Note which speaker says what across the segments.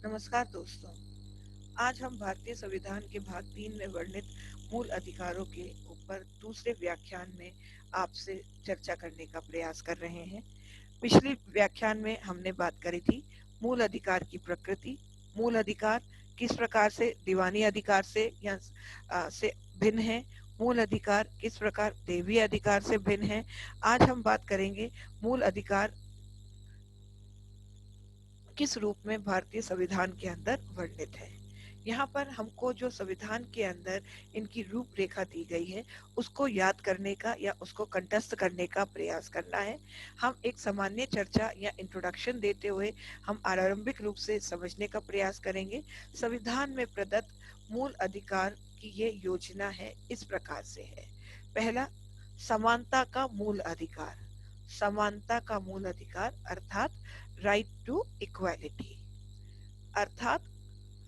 Speaker 1: नमस्कार दोस्तों। आज हम भारतीय संविधान के भाग 3 में वर्णित मूल अधिकारों के ऊपर दूसरे व्याख्यान में आपसे चर्चा करने का प्रयास कर रहे हैं। पिछले व्याख्यान में हमने बात करी थी मूल अधिकार की प्रकृति, मूल अधिकार किस प्रकार से दीवानी अधिकार से से भिन्न है, मूल अधिकार किस प्रकार देवी अधिकार से भिन्न है। आज हम बात करेंगे मूल अधिकार किस रूप में भारतीय संविधान के अंदर वर्णित है। यहाँ पर हमको जो संविधान के अंदर इनकी रूपरेखा दी गई है उसको याद करने का या उसको कंठस्थ करने का प्रयास करना है। हम एक सामान्य चर्चा या इंट्रोडक्शन देते हुए हम आरंभिक रूप से समझने का प्रयास करेंगे। संविधान में प्रदत्त मूल अधिकार की ये योजना है, इस प्रकार से है। पहला, समानता का मूल अधिकार। समानता का मूल अधिकार अर्थात राइट टू इक्वालिटी, अर्थात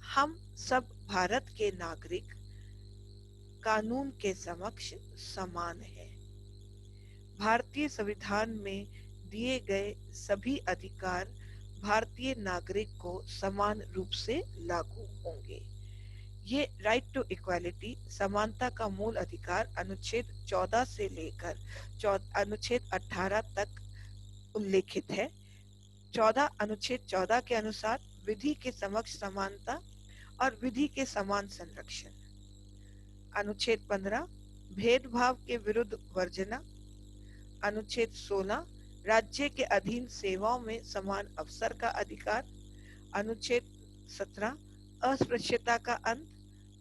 Speaker 1: हम सब भारत के नागरिक कानून के समक्ष समान हैं। भारतीय संविधान में दिए गए सभी अधिकार भारतीय नागरिक को समान रूप से लागू होंगे। ये राइट टू इक्वालिटी, समानता का मूल अधिकार, अनुच्छेद 14 से लेकर अनुच्छेद 18 तक उल्लेखित है। 14 अनुच्छेद 14 के अनुसार विधि के समक्ष समानता और विधि के समान संरक्षण। अनुच्छेद 15 भेदभाव के विरुद्ध वर्जना। अनुच्छेद 16 राज्य के अधीन सेवाओं में समान अवसर का अधिकार। अनुच्छेद 17 अस्पृश्यता का अंत।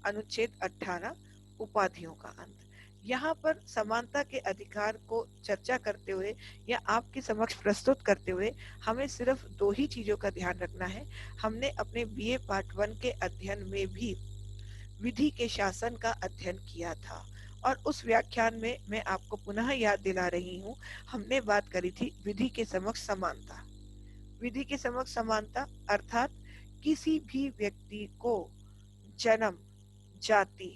Speaker 1: अनुच्छेद 18 उपाधियों का अंत। यहाँ पर समानता के अधिकार को चर्चा करते हुए या आपके समक्ष प्रस्तुत करते हुए हमें सिर्फ दो ही चीजों का ध्यान रखना है। हमने अपने बीए पार्ट 1 के अध्ययन में भी विधि के शासन का अध्ययन किया था और उस व्याख्यान में मैं आपको पुनः याद दिला रही हूँ। हमने बात करी थी विधि के समक्ष समानता। विधि के समक्ष समानता अर्थात किसी भी व्यक्ति को जन्म, जाति,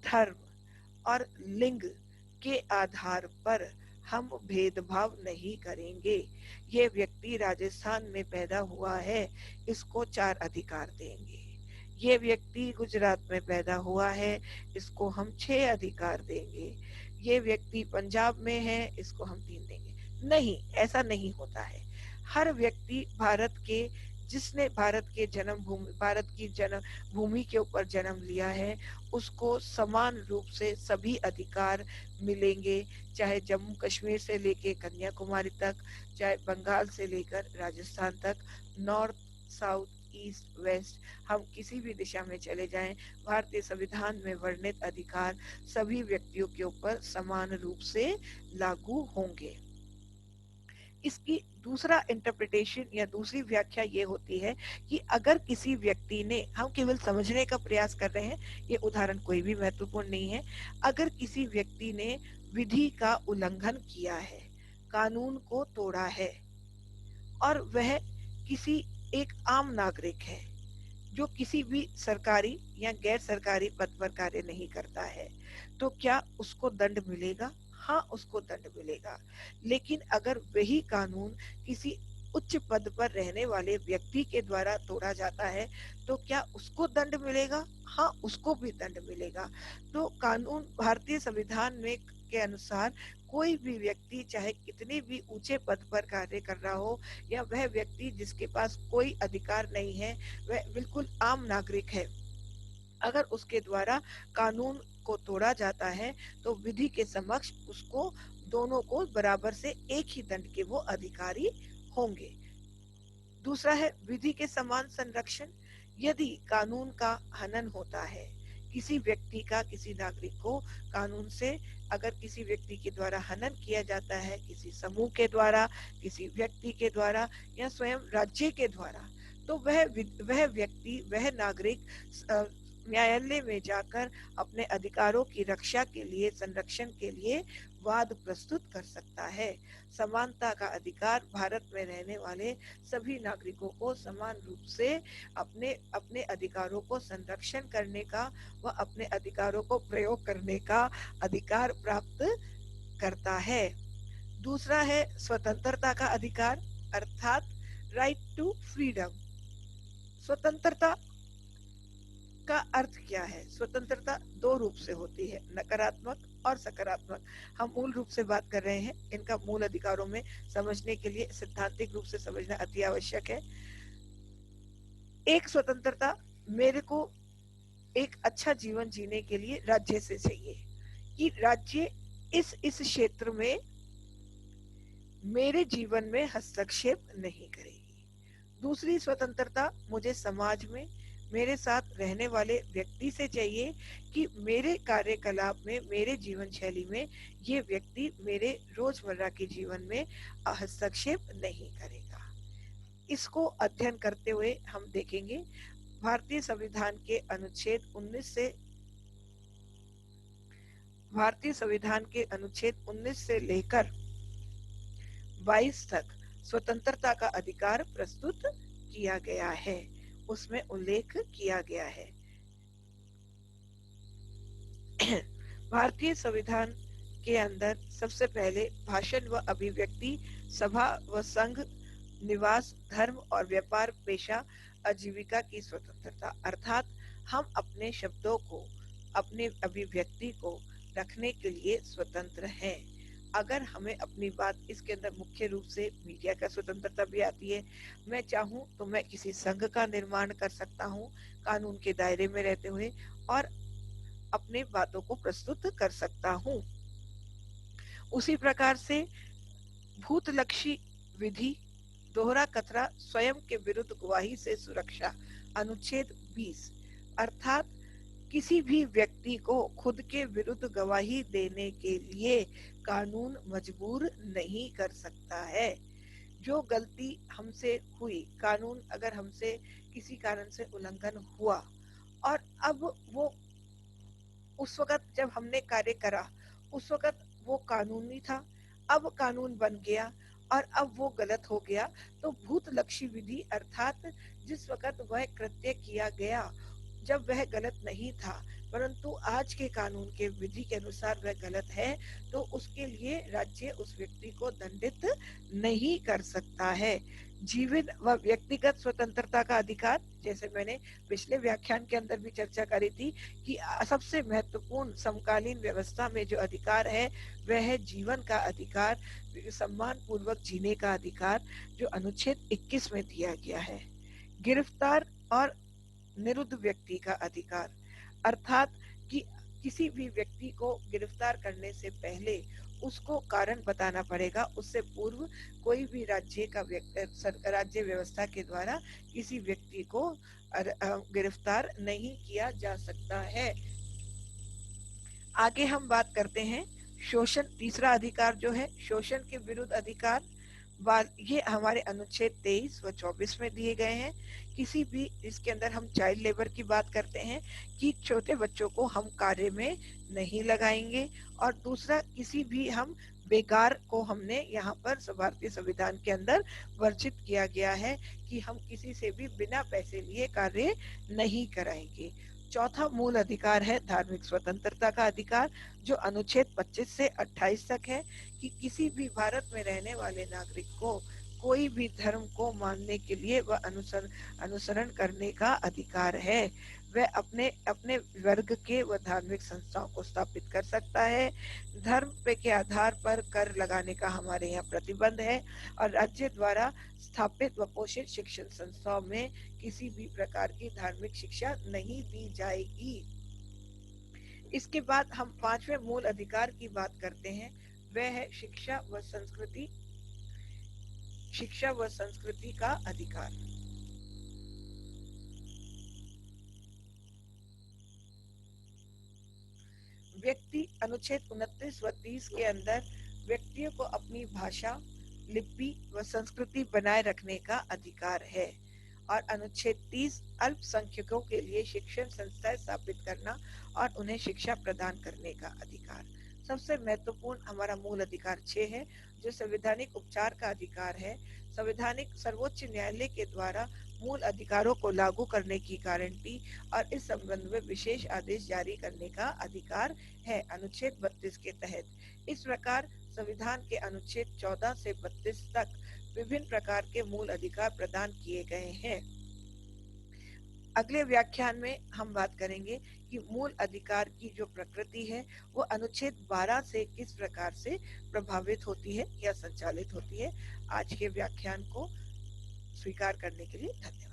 Speaker 1: धर्म और लिंग के आधार पर हम भेदभाव नहीं करेंगे। ये व्यक्ति राजस्थान में पैदा हुआ है, इसको 4 अधिकार देंगे। ये व्यक्ति गुजरात में पैदा हुआ है, इसको हम 6 अधिकार देंगे। ये व्यक्ति पंजाब में है, इसको हम 3 देंगे। नहीं, ऐसा नहीं होता है। हर व्यक्ति जिसने भारत की जन्म भूमि के ऊपर जन्म लिया है उसको समान रूप से सभी अधिकार मिलेंगे, चाहे जम्मू कश्मीर से लेकर कन्याकुमारी तक, चाहे बंगाल से लेकर राजस्थान तक, नॉर्थ, साउथ, ईस्ट, वेस्ट, हम किसी भी दिशा में चले जाएं, भारतीय संविधान में वर्णित अधिकार सभी व्यक्तियों के ऊपर समान रूप से लागू होंगे। इसकी दूसरा इंटरप्रिटेशन या दूसरी व्याख्या ये होती है कि अगर किसी व्यक्ति ने, हम केवल समझने का प्रयास कर रहे हैं, ये उदाहरण कोई भी महत्वपूर्ण नहीं है। अगर किसी व्यक्ति ने विधि का उल्लंघन किया है, कानून को तोड़ा है और वह किसी एक आम नागरिक है जो किसी भी सरकारी या गैर सरकारी पद पर कार्य नहीं करता है, तो क्या उसको दंड मिलेगा? हाँ, उसको दंड मिलेगा। लेकिन अगर वही कानून किसी उच्च पद पर रहने वाले व्यक्ति के द्वारा तोड़ा जाता है तो क्या उसको दंड मिलेगा? हाँ, उसको भी दंड मिलेगा। तो कानून, भारतीय संविधान में के अनुसार कोई भी व्यक्ति चाहे कितने भी ऊंचे पद पर कार्य कर रहा हो या वह व्यक्ति जिसके पास कोई अधिकार नहीं है, वह बिल्कुल आम नागरिक है, अगर उसके द्वारा कानून को तोड़ा जाता है तो विधि के समक्ष उसको, दोनों को बराबर से एक ही दंड के वो अधिकारी होंगे। दूसरा है विधि के समान संरक्षण। यदि कानून का हनन होता है, किसी व्यक्ति का, किसी नागरिक को कानून से अगर किसी व्यक्ति के द्वारा हनन किया जाता है, किसी समूह के द्वारा, किसी व्यक्ति के द्वारा या स्वयं राज्य के द्वारा, तो वह व्यक्ति, वह नागरिक न्यायालय में जाकर अपने अधिकारों की रक्षा के लिए, संरक्षण के लिए वाद प्रस्तुत कर सकता है। समानता का अधिकार भारत में रहने वाले सभी नागरिकों को समान रूप से अपने अपने अधिकारों को संरक्षण करने का व अपने अधिकारों को प्रयोग करने का अधिकार प्राप्त करता है। दूसरा है स्वतंत्रता का अधिकार, अर्थात राइट टू फ्रीडम। स्वतंत्रता का अर्थ क्या है? स्वतंत्रता दो रूप से होती है, नकारात्मक और सकारात्मक। हम मूल रूप से बात कर रहे हैं, इनका मूल अधिकारों में समझने के लिए सिद्धांतिक रूप से समझना अति आवश्यक है। एक स्वतंत्रता मेरे को एक अच्छा जीवन जीने के लिए राज्य से चाहिए कि राज्य इस क्षेत्र में मेरे जीवन में हस्तक्षेप नहीं करेगी। दूसरी स्वतंत्रता मुझे समाज में मेरे साथ रहने वाले व्यक्ति से चाहिए कि मेरे कार्यकलाप में, मेरे जीवन शैली में ये व्यक्ति मेरे रोजमर्रा के जीवन में हस्तक्षेप नहीं करेगा। इसको अध्ययन करते हुए हम देखेंगे भारतीय संविधान के अनुच्छेद 19 से लेकर 22 तक स्वतंत्रता का अधिकार प्रस्तुत किया गया है, उसमें उल्लेख किया गया है। भारतीय संविधान के अंदर सबसे पहले भाषण व अभिव्यक्ति, सभा व संघ, निवास, धर्म और व्यापार, पेशा, आजीविका की स्वतंत्रता, अर्थात हम अपने शब्दों को, अपने अभिव्यक्ति को रखने के लिए स्वतंत्र हैं। अगर हमें अपनी बात, इसके अंदर मुख्य रूप से मीडिया का स्वतंत्रता भी आती है। मैं चाहूँ तो मैं किसी संघ का निर्माण कर सकता हूँ कानून के दायरे में रहते हुए, और अपने बातों को प्रस्तुत कर सकता हूँ। उसी प्रकार से भूतलक्षी विधि, दोहरा कथरा, स्वयं के विरुद्ध गवाही से सुरक्षा, अनुच्छेद 20, अर्थात किसी भी व्यक्ति को खुद के विरुद्ध गवाही देने के लिए कानून मजबूर नहीं कर सकता है। जो गलती हमसे हुई, कानून अगर हमसे किसी कारण से उल्लंघन हुआ और अब वो उस वक्त जब हमने कार्य करा, उस वक्त वो कानूनी था, अब कानून बन गया और अब वो गलत हो गया, तो भूतलक्षी विधि अर्थात जिस वक्त वह कृत्य किया गया जब वह गलत नहीं था, परंतु आज के कानून के विधि के अनुसार वह गलत है, तो उसके लिए राज्य उस व्यक्ति को दंडित नहीं कर सकता है। जीवन व व्यक्तिगत स्वतंत्रता का अधिकार, जैसे मैंने पिछले व्याख्यान के अंदर भी चर्चा करी थी कि सबसे महत्वपूर्ण समकालीन व्यवस्था में जो अधिकार है वह है जीवन का अधिकार, सम्मान पूर्वक जीने का अधिकार, जो अनुच्छेद 21 में दिया गया है। गिरफ्तार और निरुद्ध व्यक्ति का अधिकार, अर्थात कि किसी भी व्यक्ति को गिरफ्तार करने से पहले उसको कारण बताना पड़ेगा। उससे पूर्व कोई भी राज्य व्यवस्था के द्वारा किसी व्यक्ति को गिरफ्तार नहीं किया जा सकता है। आगे हम बात करते हैं शोषण, तीसरा अधिकार जो है शोषण के विरुद्ध अधिकार, ये हमारे अनुच्छेद 23 व 24 में दिए गए हैं। किसी भी, इसके अंदर हम चाइल्ड लेबर की बात करते हैं कि छोटे बच्चों को हम कार्य में नहीं लगाएंगे, और दूसरा किसी भी हम बेकार को हमने यहाँ पर भारतीय संविधान के अंदर वर्जित किया गया है कि हम किसी से भी बिना पैसे लिए कार्य नहीं कराएंगे। चौथा मूल अधिकार है धार्मिक स्वतंत्रता का अधिकार, जो अनुच्छेद 25 से 28 तक है कि किसी भी भारत में रहने वाले नागरिक को कोई भी धर्म को मानने के लिए वह अनुसरण करने का अधिकार है। वह अपने अपने वर्ग के व धार्मिक संस्थाओं को स्थापित कर सकता है। धर्म पे के आधार पर कर लगाने का हमारे यहाँ प्रतिबंध है, और राज्य द्वारा स्थापित व पोषित शिक्षण संस्थाओं में किसी भी प्रकार की धार्मिक शिक्षा नहीं दी जाएगी। इसके बाद हम पांचवें मूल अधिकार की बात करते हैं, वह है शिक्षा व संस्कृति का अधिकार। व्यक्ति, अनुच्छेद 29 व 30 के अंदर व्यक्तियों को अपनी भाषा, लिपि व संस्कृति बनाए रखने का अधिकार है, और अनुच्छेद 30 अल्पसंख्यकों के लिए शिक्षण संस्थाएं स्थापित करना और उन्हें शिक्षा प्रदान करने का अधिकार। सबसे महत्वपूर्ण हमारा मूल अधिकार 6 है, जो संवैधानिक उपचार का अधिकार है। संवैधानिक सर्वोच्च न्यायालय के द्वारा मूल अधिकारों को लागू करने की गारंटी और इस संबंध में विशेष आदेश जारी करने का अधिकार है, अनुच्छेद 32 के तहत। इस प्रकार संविधान के अनुच्छेद 14 से 32 तक विभिन्न प्रकार के मूल अधिकार प्रदान किए गए हैं। अगले व्याख्यान में हम बात करेंगे कि मूल अधिकार की जो प्रकृति है वो अनुच्छेद 12 से किस प्रकार से प्रभावित होती है या संचालित होती है। आज के व्याख्यान को स्वीकार करने के लिए धन्यवाद।